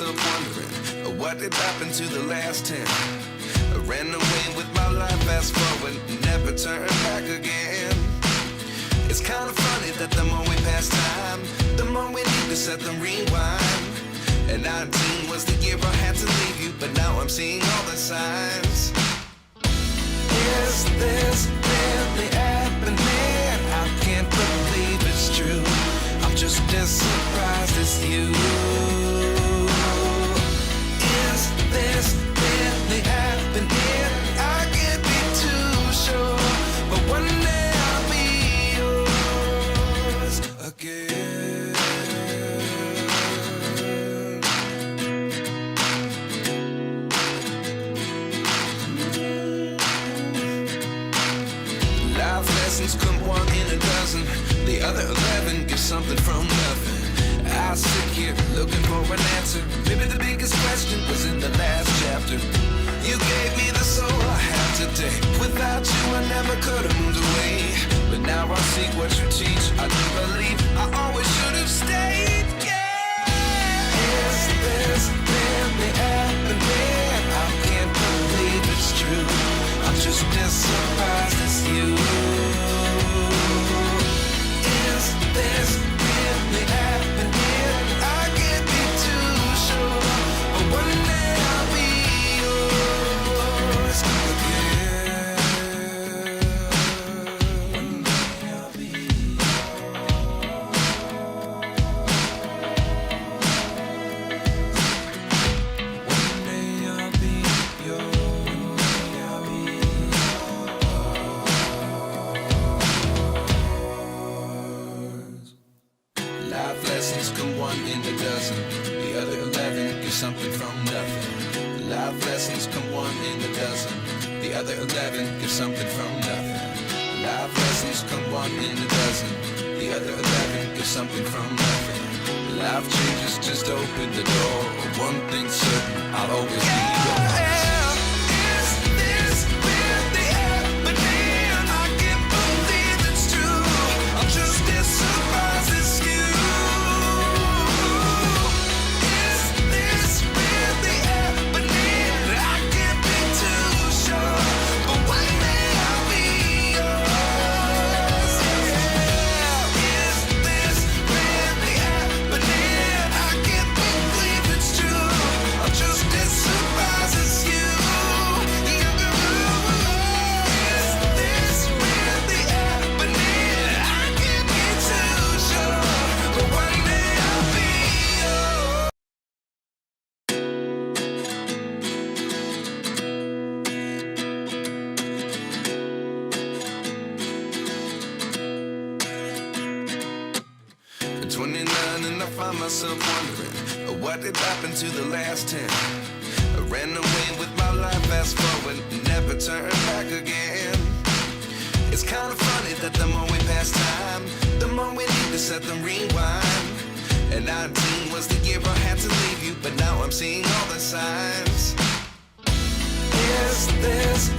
myself wondering, what did happen to the last 10? I ran away with my life, fast forward, never turn back again. It's kind of funny that the more we pass time, the more we need to set them rewind. And 19 was the year I had to leave you, but now I'm seeing all the signs. Is this really happening? I can't believe it's true. I'm just as surprised as you. Is this really happening? I can't be too sure, but one day I'll be yours again. Life lessons come one in a dozen. The other 11 give something from nothing. I sit here looking for an answer. Maybe the biggest question was in the last chapter. You gave me the soul I have today. Without you I never could have moved away. But now I see what you teach. I do believe I always should have stayed. Yeah. Is this really happening? I can't believe it's true. I'm just as surprised as you. Is this really happening? I can't be too sure, but one day I'll be yours again. One day I'll be One day I'll be yours. Life lessons come one in a dozen. The other 11 give something from nothing. Life lessons come one in a dozen. The other 11 give something from nothing. Life lessons come one in a dozen. The other 11 give something from nothing. Life changes, just open the door. One thing's certain, I'll always be yours. Is this really happening? I can't believe it's true. I'm just as surprised as you. At 29 and I find myself wondering, what did happen to the last 10? I ran away with my life, fast forward, never turn back again. It's kind of funny that the more we pass time, the more we need to set them rewind. And 19 was the year I had to leave you, but now I'm seeing all the signs. Is this